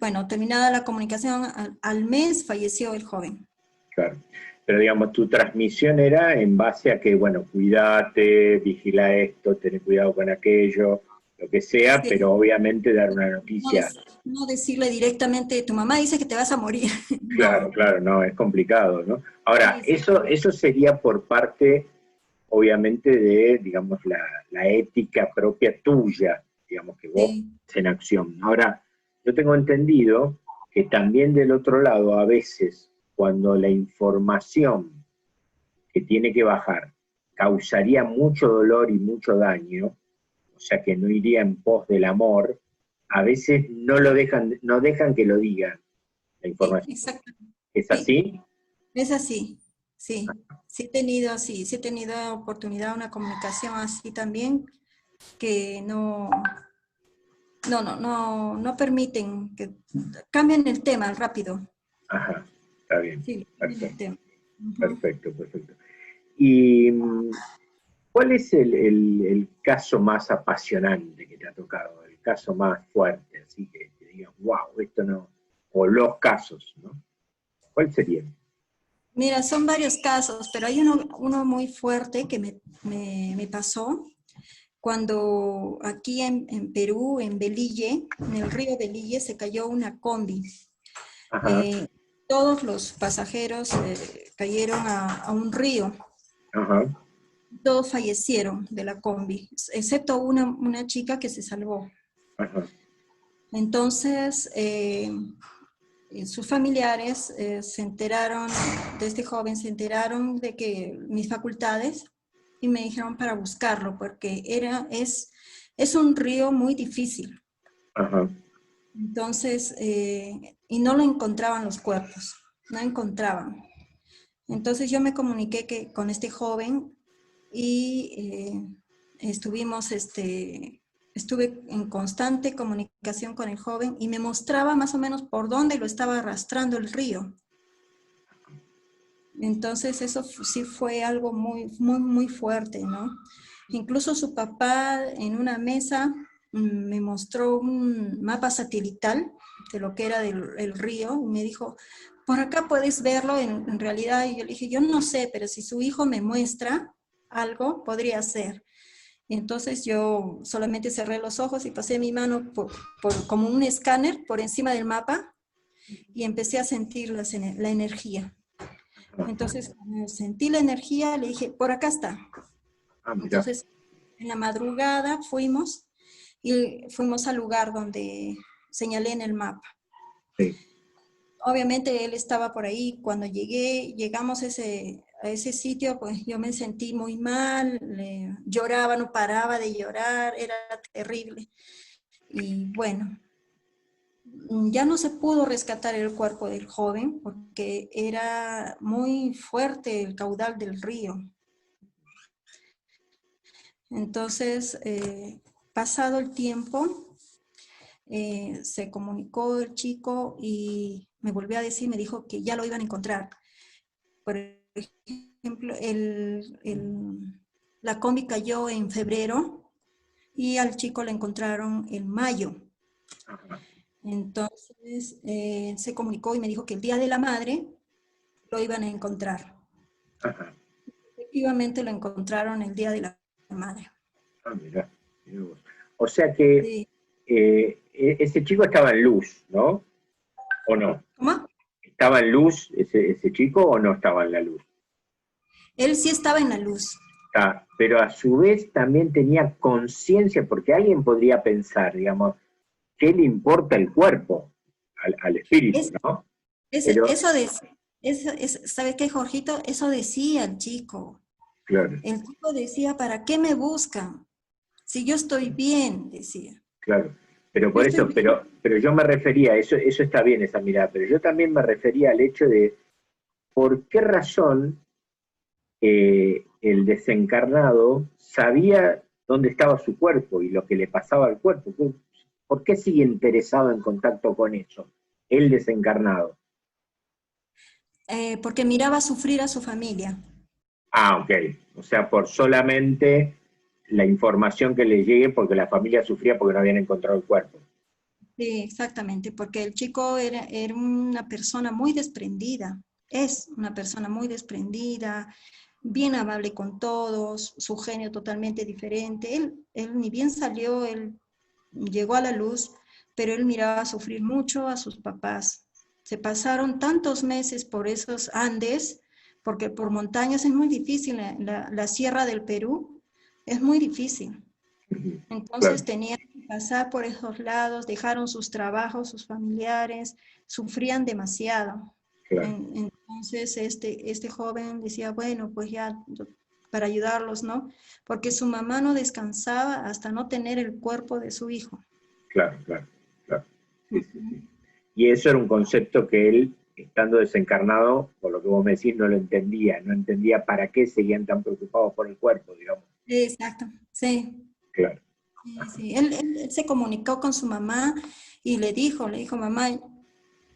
bueno, terminada la comunicación, al mes falleció el joven. Claro. Pero digamos, tu transmisión era en base a que, bueno, cuídate, vigila esto, ten cuidado con aquello, lo que sea, Sí, pero obviamente dar una no, noticia. no decirle directamente, tu mamá dice que te vas a morir. Claro, No. claro, no, es complicado, ¿no? Ahora, Sí, sí, eso sería por parte, obviamente, de, digamos, la ética propia tuya, digamos, que vos sí. pones en acción. Ahora, yo tengo entendido que también del otro lado, a veces, cuando la información que tiene que bajar causaría mucho dolor y mucho daño, o sea que no iría en pos del amor, a veces no dejan que lo digan la Sí, información. exacto. ¿Es Sí, así? es así. Sí. Sí he tenido oportunidad, una comunicación así también, que no permiten que cambien el tema rápido. Ajá, está bien, Sí, cambien el perfecto, tema. Ujú. perfecto, perfecto. ¿Y cuál es el caso más apasionante que te ha tocado? El caso más fuerte, así que digas, wow, esto no, o los casos, ¿no? ¿Cuál sería? Mira, son varios casos, pero hay uno muy fuerte que me pasó cuando aquí en Perú, en Belille, en el río Belille, se cayó una combi. Ajá, Eh, Todos los pasajeros cayeron a un río. ajá, Todos fallecieron de la combi, excepto una chica que se salvó. ajá, Entonces, sus familiares se enteraron de este joven, se enteraron de que mis facultades y me dijeron para buscarlo porque es un río muy difícil. ajá. Entonces, y no lo encontraban los cuerpos, no encontraban. Entonces yo me comuniqué con este joven y estuve en constante comunicación con el joven y me mostraba más o menos por dónde lo estaba arrastrando el río. Entonces eso sí fue algo muy, muy, muy fuerte, ¿no? Incluso su papá en una mesa me mostró un mapa satelital de lo que era el río y me dijo, por acá puedes verlo en realidad. Y yo le dije, yo no sé, pero si su hijo me muestra algo, podría ser. Y entonces yo solamente cerré los ojos y pasé mi mano como un escáner por encima del mapa y empecé a sentir la energía. Entonces, cuando sentí la energía, le dije, por acá está. Ah, mirá. Entonces, en la madrugada fuimos y fuimos al lugar donde señalé en el mapa. Sí. Obviamente él estaba por ahí. Cuando llegamos a ese sitio, pues yo me sentí muy mal, lloraba, no paraba de llorar, era terrible. Y bueno, ya no se pudo rescatar el cuerpo del joven porque era muy fuerte el caudal del río. Entonces, pasado el tiempo, se comunicó el chico y me volvió a decir, me dijo que ya lo iban a encontrar. Por ejemplo, la combi cayó en febrero y al chico lo encontraron en mayo. Ajá. Entonces, se comunicó y me dijo que el Día de la Madre lo iban a encontrar. Ajá. Efectivamente lo encontraron el Día de la Madre. Ah, mirá, mirá vos. O sea que Sí. ese chico estaba en luz, ¿no? ¿O no? ¿Cómo? ¿Estaba en luz ese chico o no estaba en la luz? Él sí estaba en la luz. Ah, pero a su vez también tenía conciencia, porque alguien podría pensar, digamos, ¿qué le importa el cuerpo al espíritu, Es, no? Pero, ¿Sabes qué, Jorgito? Eso decía el chico. claro, El chico decía, ¿para qué me buscan? Si yo estoy bien, decía. claro. Pero Yo por estoy eso, bien. pero yo me refería, eso está bien esa mirada, pero yo también me refería al hecho de por qué razón el desencarnado sabía dónde estaba su cuerpo y lo que le pasaba al cuerpo. ¿Por qué sigue interesado en contacto con eso? El desencarnado. Porque miraba sufrir a su familia. Ah, ok. O sea, por solamente la información que le llegue porque la familia sufría porque no habían encontrado el cuerpo. Sí, exactamente, porque el chico era una persona muy desprendida, es una persona muy desprendida, bien amable con todos, su genio totalmente diferente. Él ni bien salió, él llegó a la luz, pero él miraba sufrir mucho a sus papás. Se pasaron tantos meses por esos Andes, porque por montañas es muy difícil, la sierra del Perú es muy difícil. Entonces Claro, tenían que pasar por esos lados, dejaron sus trabajos, sus familiares, sufrían demasiado. claro, Entonces este joven decía, bueno, pues ya para ayudarlos, ¿no? Porque su mamá no descansaba hasta no tener el cuerpo de su hijo. claro, claro, claro. Sí, sí, Ujú. sí. Y eso era un concepto que él, estando desencarnado, por lo que vos me decís, no lo entendía, no entendía para qué seguían tan preocupados por el cuerpo, digamos. Exacto, sí. Claro. Sí, sí. Él se comunicó con su mamá y le dijo, mamá,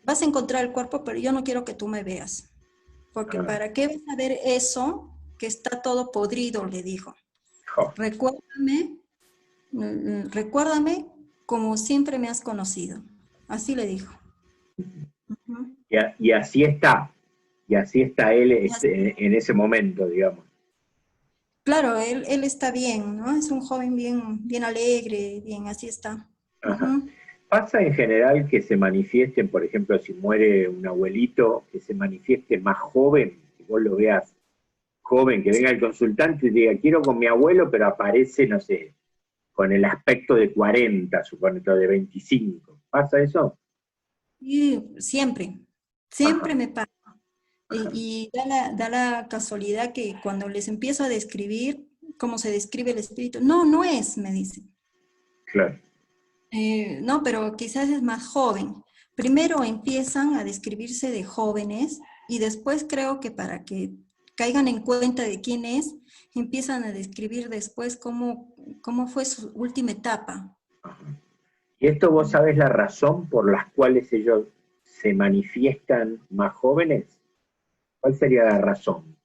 vas a encontrar el cuerpo, pero yo no quiero que tú me veas. Porque Ah, ¿para qué vas a ver eso que está todo podrido? Le dijo. jo. Recuérdame, recuérdame como siempre me has conocido. Así le dijo. Ujú. Y así está él Y así- en ese momento, digamos. claro, él está bien, ¿no? Es un joven bien, bien alegre, bien, así está. Ajá. Ujú. Pasa en general que se manifiesten, por ejemplo, si muere un abuelito, que se manifieste más joven, que vos lo veas joven, que venga el consultante y diga, quiero con mi abuelo, pero aparece, no sé, con el aspecto de 40, suponete, de 25. ¿Pasa eso? Y siempre, Ajá, siempre me pasa. ajá, Y da la casualidad que cuando les empiezo a describir cómo se describe el espíritu, no, no es, me dicen. claro. No, pero quizás es más joven. Primero empiezan a describirse de jóvenes y después creo que para que caigan en cuenta de quién es, empiezan a describir después cómo fue su última etapa. Ajá. ¿Y esto vos sabés la razón por las cuales ellos se manifiestan más jóvenes? ¿Cuál sería la razón?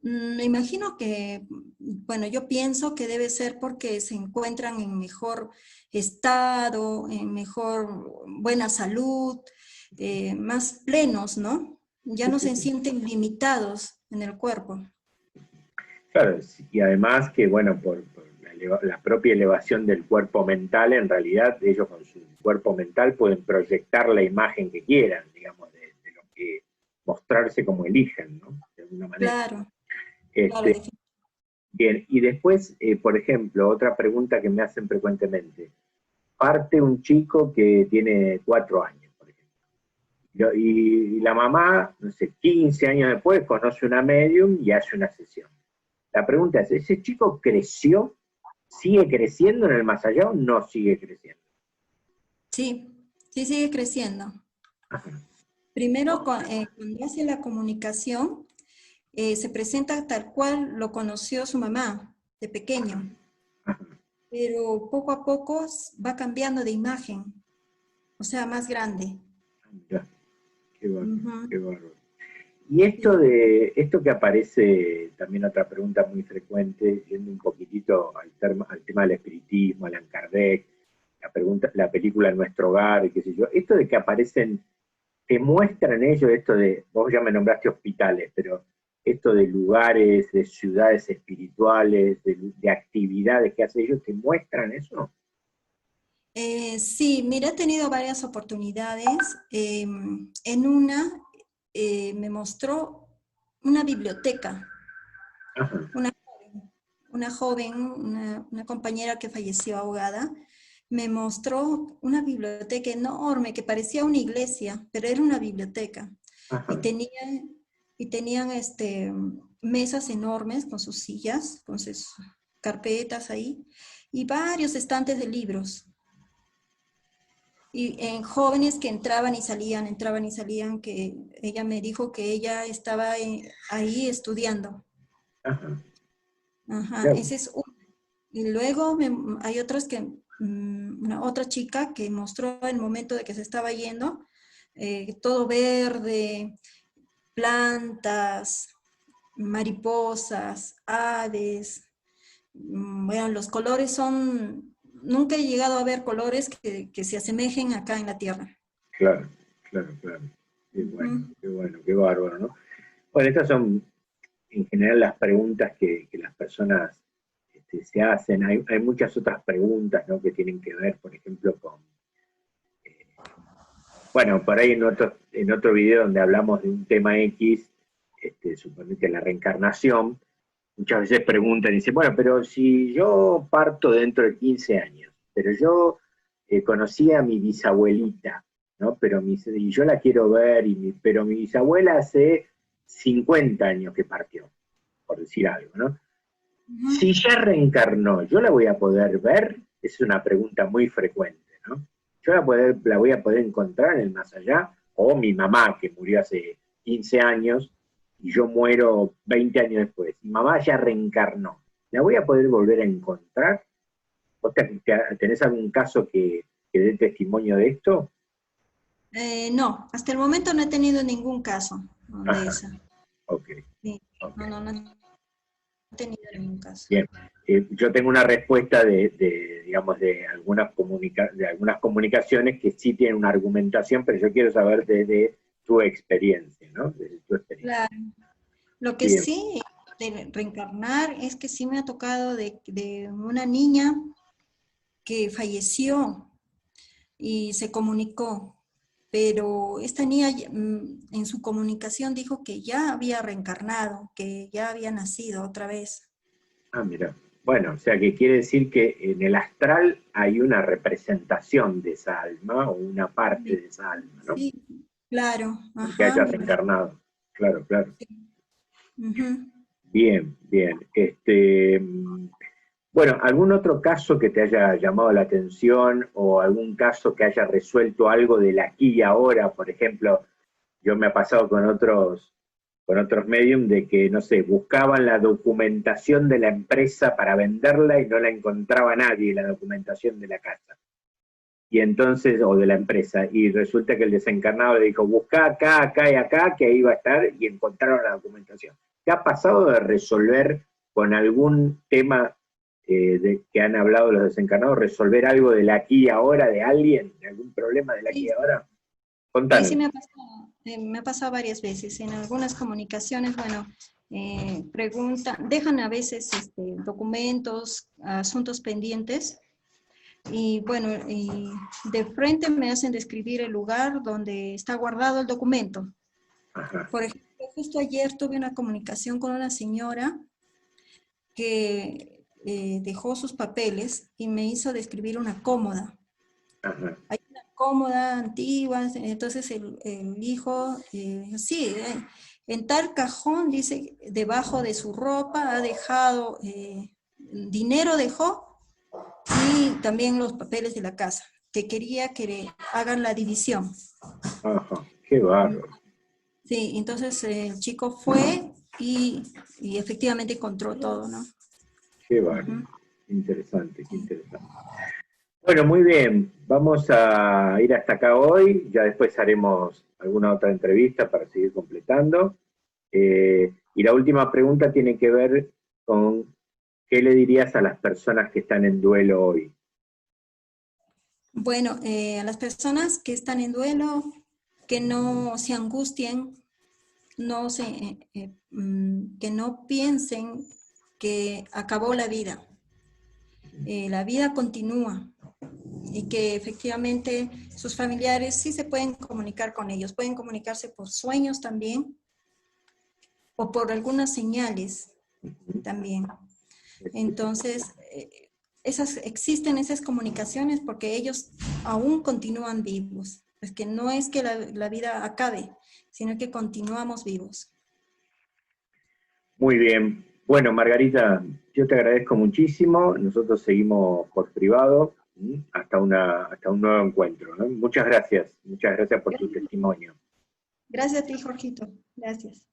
Me imagino que, bueno, yo pienso que debe ser porque se encuentran en mejor estado, en mejor, buena salud, más plenos, ¿no? Ya Sí, no sí, se sí. sienten limitados en el cuerpo. Claro, y además que, bueno, por la propia elevación del cuerpo mental, en realidad ellos con su cuerpo mental pueden proyectar la imagen que quieran, digamos, de lo que mostrarse como eligen, ¿no? De alguna manera. Claro, claro, Este, definitivamente. Bien, y después, por ejemplo, otra pregunta que me hacen frecuentemente. Parte un chico que tiene 4 años, por ejemplo. Y la mamá, no sé, 15 años después, conoce una medium y hace una sesión. La pregunta es, ¿ese chico creció, sigue creciendo en el más allá o no sigue creciendo? Sí, sí sigue creciendo. Ajá, Primero, cuando hace la comunicación, se presenta tal cual lo conoció su mamá de pequeño, ajá. pero poco a poco va cambiando de imagen, o sea, más grande. Mirá, qué bárbaro, Ujú, qué bárbaro. Y sí. esto que aparece, también otra pregunta muy frecuente, yendo un poquitito al tema del espiritismo, Allan Kardec, la película Nuestro Hogar, y qué sé yo, esto de que aparecen, te muestran ellos esto de, vos ya me nombraste hospitales, pero esto de lugares, de ciudades espirituales, de actividades que hacen ellos, ¿te muestran eso? Sí, mira, he tenido varias oportunidades. En una me mostró una biblioteca, Ajá, una joven, una compañera que falleció ahogada, me mostró una biblioteca enorme que parecía una iglesia, pero era una biblioteca. Y ajá, tenía, y tenían mesas enormes con sus sillas, con sus carpetas ahí, y varios estantes de libros. Y en jóvenes que entraban y salían, que ella me dijo que ella estaba ahí estudiando. ajá. Ajá, Mirá, ese es uno. Y luego hay otros que, una otra chica que mostró el momento de que se estaba yendo, todo verde, plantas, mariposas, aves. Bueno, los colores son, nunca he llegado a ver colores que se asemejen acá en la Tierra. claro, claro, claro. Ujú. Qué bueno, qué bárbaro, ¿no? Bueno, estas son en general las preguntas que las personas se hacen. Hay muchas otras preguntas, ¿no?, que tienen que ver, por ejemplo, con, bueno, por ahí en otro video donde hablamos de un tema X, suponete la reencarnación, muchas veces preguntan y dicen, bueno, pero si yo parto dentro de 15 años, pero yo conocí a mi bisabuelita, ¿no? Y yo la quiero ver, pero mi bisabuela hace 50 años que partió, por decir algo, ¿no? Ujú. Si ya reencarnó, ¿yo la voy a poder ver? Es una pregunta muy frecuente, ¿no? ¿Yo la voy a poder encontrar en el más allá? O mi mamá, que murió hace 15 años, y yo muero 20 años después. Mi mamá ya reencarnó. ¿La voy a poder volver a encontrar? ¿Vos tenés algún caso que dé testimonio de esto? No, hasta el momento no he tenido ningún caso, ¿no?, de Ajá, eso. ok, Sí, ok. no he tenido ningún caso. Bien, yo tengo una respuesta digamos, de algunas comunicaciones que sí tienen una argumentación, pero yo quiero saber de tu experiencia, ¿no? De tu experiencia. Claro. Lo que Bien, sí de reencarnar es que sí me ha tocado de una niña que falleció y se comunicó, pero esta niña en su comunicación dijo que ya había reencarnado, que ya había nacido otra vez. mira. Bueno, o sea que quiere decir que en el astral hay una representación de esa alma o una parte Sí, de esa alma, ¿no? sí, claro, Aunque ajá, haya me dijo. reencarnado. Claro, claro. Sí. Ujú. Bien, bien. Bueno, ¿algún otro caso que te haya llamado la atención o algún caso que haya resuelto algo del aquí y ahora? Por ejemplo, yo me ha pasado con otros medium de que, no sé, buscaban la documentación de la empresa para venderla y no la encontraba nadie, la documentación de la casa. Y entonces, o de la empresa, y resulta que el desencarnado le dijo, busca acá, acá y acá, que ahí va a estar, y encontraron la documentación. ¿Te ha pasado de resolver con algún tema de que han hablado los desencarnados, resolver algo del aquí y ahora de alguien, de algún problema del aquí y Sí, ahora? sí, sí Contanos. me ha pasado varias veces. En algunas comunicaciones, bueno, preguntan, dejan a veces documentos, asuntos pendientes, y bueno, y de frente me hacen describir el lugar donde está guardado el documento. Ajá, Por ejemplo, justo ayer tuve una comunicación con una señora que dejó sus papeles y me hizo describir una cómoda. Ajá. Hay una cómoda antigua, entonces el hijo, sí, en tal cajón, dice, debajo de su ropa ha dejado, dinero dejó y también los papeles de la casa, que quería que le hagan la división. Ajá, qué bárbaro. Sí, entonces el chico fue y efectivamente encontró todo, ¿no? Qué bárbaro. Ujú. Interesante, qué interesante. Bueno, muy bien. Vamos a ir hasta acá hoy. Ya después haremos alguna otra entrevista para seguir completando. Y la última pregunta tiene que ver con qué le dirías a las personas que están en duelo hoy. Bueno, a las personas que están en duelo, que no se angustien, que no piensen que acabó la vida. La vida continúa y que efectivamente sus familiares sí se pueden comunicar con ellos, pueden comunicarse por sueños también o por algunas señales también. Entonces, existen esas comunicaciones porque ellos aún continúan vivos. Es que no es que la vida acabe, sino que continuamos vivos. Muy bien. Bueno, Margarita, yo te agradezco muchísimo. Nosotros seguimos por privado. Hasta un nuevo encuentro, ¿no? Muchas gracias por tu testimonio. Gracias a ti, Jorgito. Gracias.